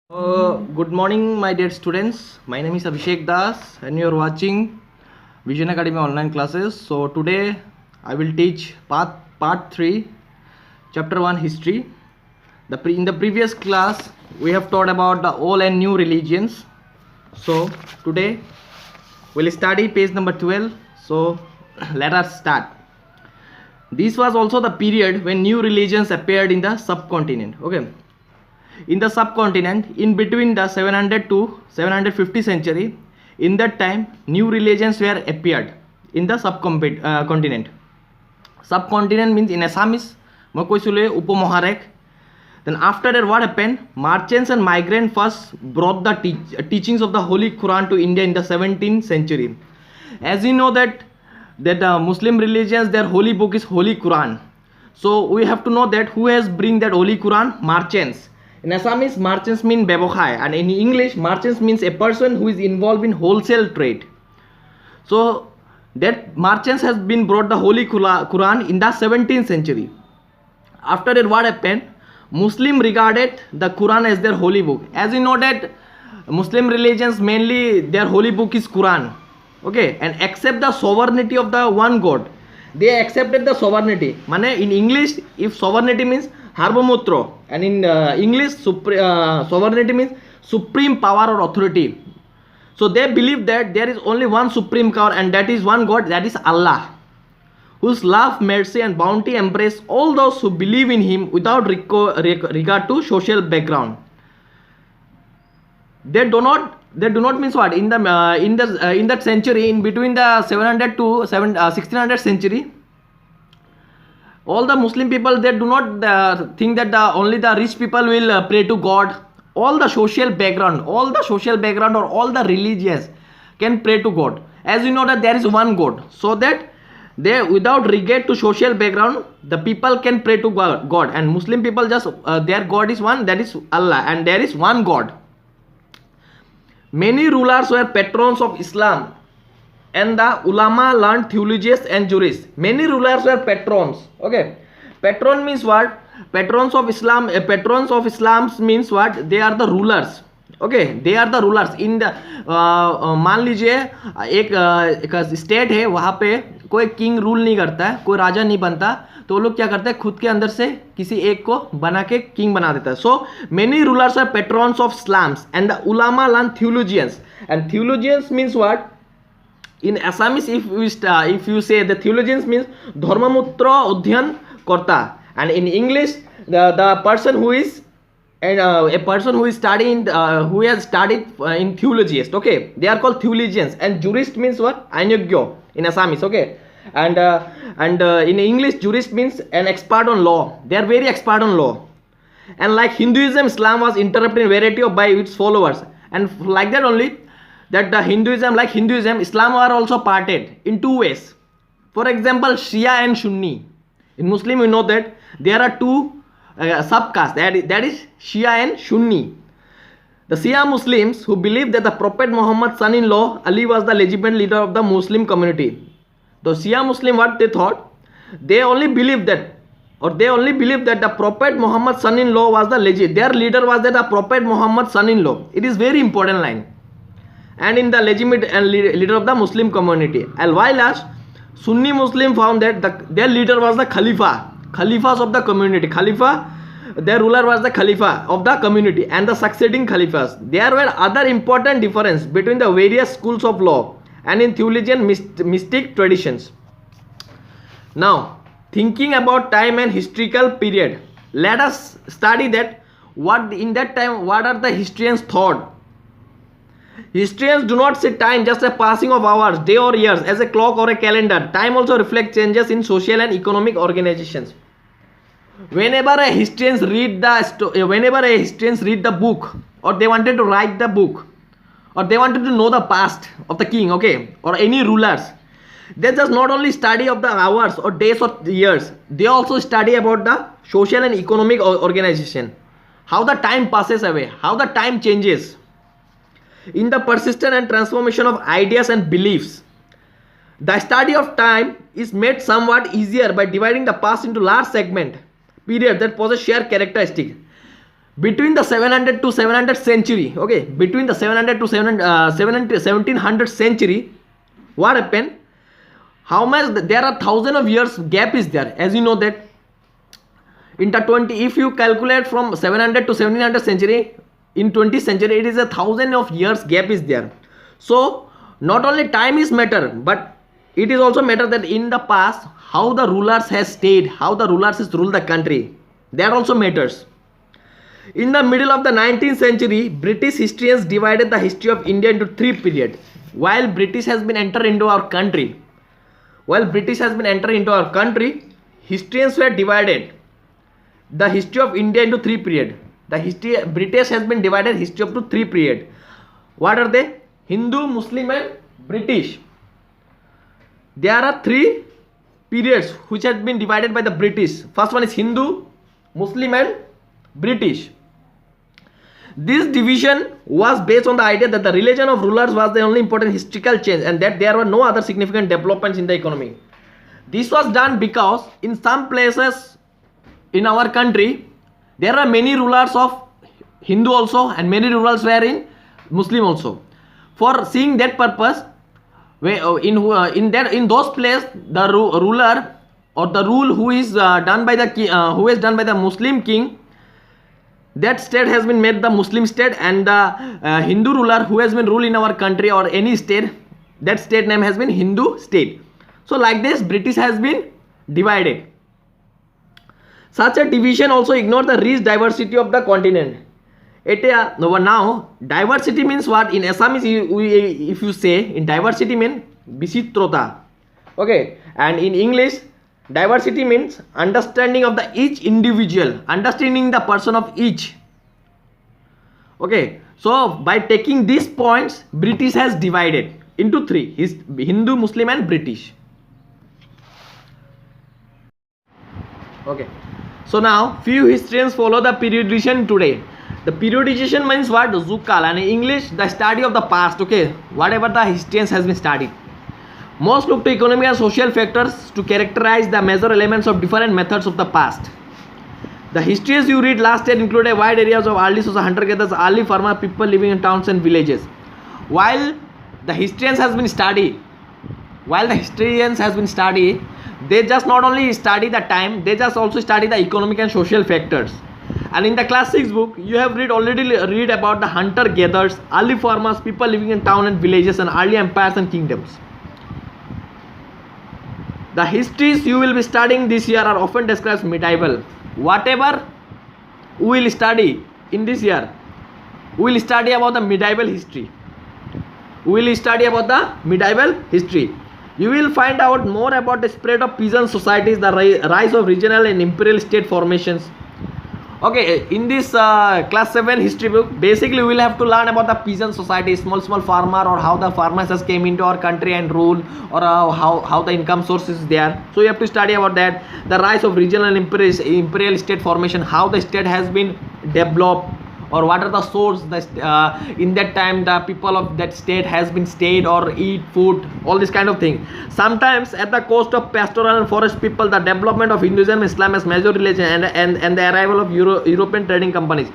Good morning, my dear students. My name is Abhishek Das, and you are watching Vision Academy online classes. So today I will teach part 3, chapter 1, history. In the previous class we have taught about the old and new religions. So today we'll study page number 12. So let us start. This was also the period when new religions appeared in the subcontinent. Okay. In the subcontinent, in between the 700 to 750 century, in that time new religions were appeared in the subcontinent. Subcontinent means in Assamese মই কৈছিলো উপমহাদেশ. Then after that what happened? Merchants and migrants first brought the teachings of the Holy Quran to India in the 17th century. As you know that Muslim religions, their holy book is Holy Quran. So we have to know that who has bring that Holy Quran? Merchants. In Assamese, merchants mean bebokhai, and in English, merchants means a person who is involved in wholesale trade. So that merchants has been brought the Holy Quran in the 17th century. After that, what happened? Muslim regarded the Quran as their holy book. As you know that Muslim religions mainly their holy book is Quran. Okay, and accept the sovereignty of the one God. They accepted the sovereignty. Mane in English, if sovereignty means Harbomutro, and in English sovereignty means supreme power or authority. So they believe that there is only one supreme power, and that is one God, that is Allah, whose love, mercy and bounty embrace all those who believe in him without regard to social background. They do not means what in that century, in between the 700 to 1600 century, all the Muslim people, they do not think that only the rich people will pray to God. All the social background or all the religions can pray to God. As you know that there is one God, so that they without regard to social background, the people can pray to God. And Muslim people just their God is one, that is Allah, and there is one God. Many rulers were patrons of Islam, and the ulama learned theologians and jurists. Many rulers were patrons. Okay, patron means what? Patrons of Islam. Patrons of Islam means what? They are the rulers. Okay, they are the rulers in the मान लीजिए एक state है, वहाँ पे कोई king rule नहीं करता है, कोई राजा नहीं बनता, तो वो लोग क्या करते हैं, खुद के अंदर से किसी एक को बना के किंग बना देता है. So many rulers are patrons of Islams and the उलामा learn theologians. And theologians means what? In Assamese, if you say the theologians means dharmamutra adhyan karta, and in English the person who is a person who is studying who has studied in theologians. Okay, they are called theologians. And jurist means what? Ainogyo in Assamese. Okay, and in English jurist means an expert on law. They are very expert on law. And like Hinduism, Islam was interpreted in variety of by its followers, and like that only that the Hinduism, Islam are also parted in two ways. For example, Shia and Sunni. In Muslim, we know that there are two subcastes, that is Shia and Sunni. The Shia Muslims who believe that the Prophet Muhammad's son-in-law Ali was the legitimate leader of the Muslim community. The Shia Muslim, what they thought, they only believed that the Prophet Muhammad's son-in-law was the their leader was the Prophet Muhammad's son-in-law. It is very important line. And in the legitimate and leader of the Muslim community. And while as Sunni Muslim found that their leader was the Khalifas of the community. Their ruler was the Khalifa of the community and the succeeding Khalifas. There were other important differences between the various schools of law and in theologian mystic traditions. Now, thinking about time and historical period, let us study that what in that time, what are the historians thought. Historians do not see time just a passing of hours, day or years as a clock or a calendar. Time also reflects changes in social and economic organizations. Whenever a historians read the book, or they wanted to write the book, or they wanted to know the past of the king, okay, or any rulers, they just not only study of the hours or days or years, they also study about the social and economic organization, how the time passes away, how the time changes. In the persistence and transformation of ideas and beliefs, the study of time is made somewhat easier by dividing the past into large segment periods that possess shared characteristics. between the 700 to 700 century, okay, between the 700 to 1700 century, what happened? How much? There are thousands of years gap is there, as you know that in the 20, if you calculate from 700 to 1700 century, in 20th century it is a thousand of years gap is there. So not only time is matter, but it is also matter that in the past how the rulers has stayed, how the rulers has ruled the country, that also matters. In the middle of the 19th century, British historians divided the history of India into three periods. While British has been entered into our country, historians were divided the history of India into three periods. The history British has been divided history up to three periods. What are they? Hindu, Muslim, and British. There are three periods which has been divided by the British. First one is Hindu, Muslim, and British. This division was based on the idea that the religion of rulers was the only important historical change and that there were no other significant developments in the economy. This was done because in some places in our country there are many rulers of Hindu also and many rulers were in Muslim also. For seeing that purpose, in those places the ruler or the rule who is done by the Muslim king, that state has been made the Muslim state, and the Hindu ruler who has been ruled in our country or any state, that state name has been Hindu state. So like this British has been divided. Such a division also ignored the rich diversity of the continent. Now diversity means what? In Assamese if you say, in diversity means Bisitrota, okay, and in English diversity means understanding of the each individual, understanding the person of each. Okay, so by taking these points, British has divided into three: Hindu, Muslim, and British. Okay, so now few historians follow the periodization today. The periodization means what? Zukal, and in English the study of the past. Okay, whatever the historians has been studied. Most look to economic and social factors to characterize the major elements of different methods of the past. The histories you read last year include a wide areas of early social hunter-gatherers, early farmer people living in towns and villages. While the historians has been studied, they just not only study the time, they just also study the economic and social factors. And in the class 6 book, you have already read about the hunter-gatherers, early farmers, people living in town and villages, and early empires and kingdoms. The histories you will be studying this year are often described as medieval. Whatever we will study in this year, we will study about the medieval history. You will find out more about the spread of peasant societies, the rise of regional and imperial state formations. Okay, in this class 7 history book, basically we will have to learn about the peasant society, small farmer, or how the farmers has came into our country and rule, or how the income source is there. So you have to study about that. The rise of regional and imperial state formation, how the state has been developed, or what are the source in that time the people of that state has been stayed or eat food, all this kind of thing. Sometimes at the cost of pastoral and forest people, the development of Hinduism, Islam as major religion, and the arrival of European trading companies.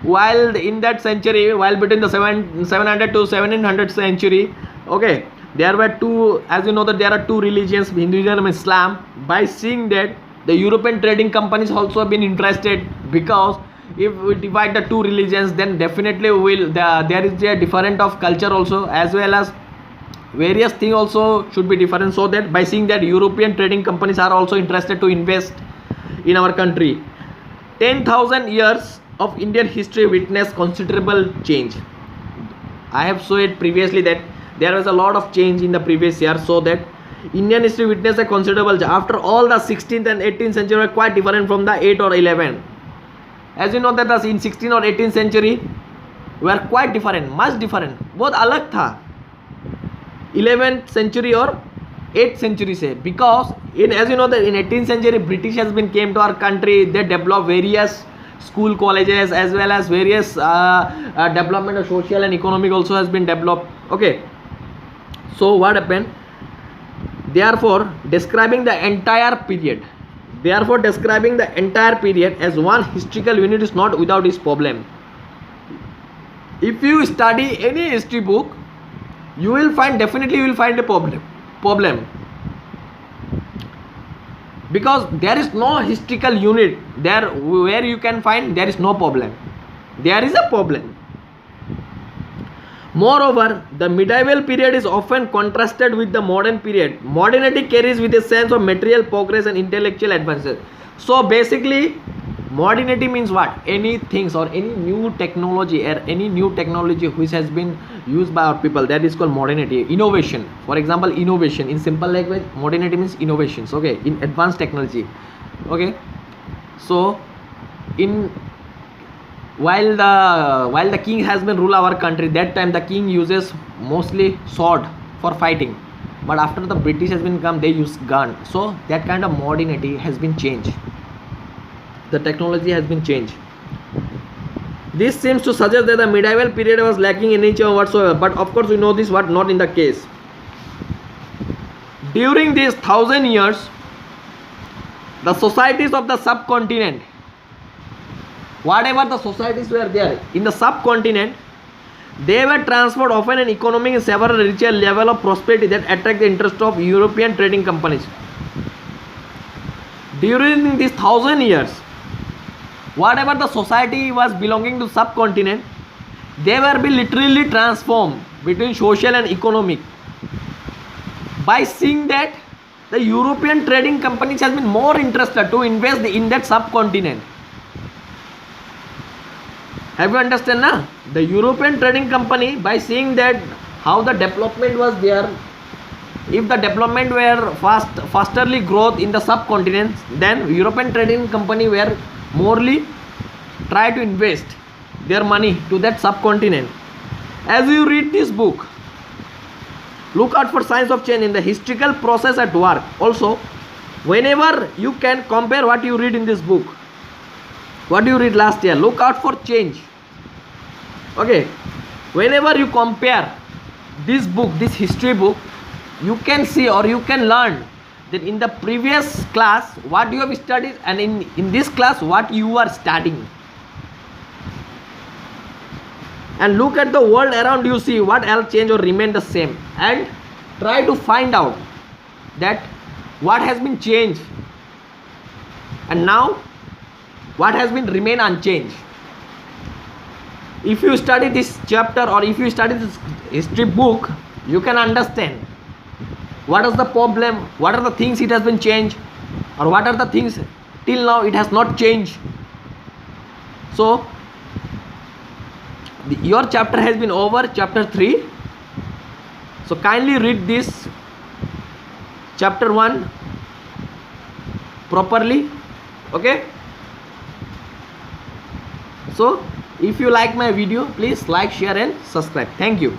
While in that century, while between the 700 to 1700 century, okay, there were two, as you know that there are two religions, Hinduism and Islam. By seeing that, the European trading companies also have been interested, because if we divide the two religions, then definitely there is a different of culture also, as well as various things also should be different. So that by seeing that, European trading companies are also interested to invest in our country. 10,000 years of Indian history witnessed considerable change. I have said previously that there was a lot of change in the previous year, so that Indian history witnessed a considerable change. After all, the 16th and 18th century were quite different from the 8th or 11th. As you know that in 16th or 18th century were quite different, much different, बहुत अलग था 11th century or 8th century से, because as you know that in 18th century British has been came to our country. They developed various school colleges, as well as various development of social and economic also has been developed. Okay, so what happened? Therefore, describing the entire period, Therefore, describing the entire period as one historical unit is not without its problem. If you study any history book, you will find a problem because there is no historical unit there where you can find there is no problem. There is a problem. Moreover, the medieval period is often contrasted with the modern period. Modernity carries with a sense of material progress and intellectual advances. So basically, modernity means what? Any things or any new technology which has been used by our people, that is called modernity. Innovation, for example, innovation in simple language, modernity means innovations, okay, in advanced technology, okay. So in while the king has been rule our country, that time the king uses mostly sword for fighting, but after the British has been come, they use gun. So that kind of modernity has been changed, the technology has been changed. This seems to suggest that the medieval period was lacking in nature whatsoever, but of course we know this was not in the case. During these 1000 years, the societies of the subcontinent, whatever the societies were there in the subcontinent, they were transformed often in economic and several richer level of prosperity that attract the interest of European trading companies. During these 1000 years, whatever the society was belonging to subcontinent, they were be literally transformed between social and economic by seeing that the European trading companies has been more interested to invest in that subcontinent. Have you understand now? The European trading company, by seeing that how the development was there, if the development were fasterly growth in the subcontinent, then European trading company were morely try to invest their money to that subcontinent. As you read this book, look out for signs of change in the historical process at work. Also, whenever you can compare what you read in this book, what you read last year, look out for change. Okay, whenever you compare this book, this history book, you can see or you can learn that in the previous class what you have studied and in this class what you are studying. And look at the world around you, see what else change or remain the same, and try to find out that what has been changed and now what has been remain unchanged. If you study this chapter or if you study this history book, you can understand what is the problem, what are the things it has been changed, or what are the things till now it has not changed. So your chapter has been over, chapter 3. So kindly read this chapter 1 properly, okay. So if you like my video, please like, share and subscribe. Thank you.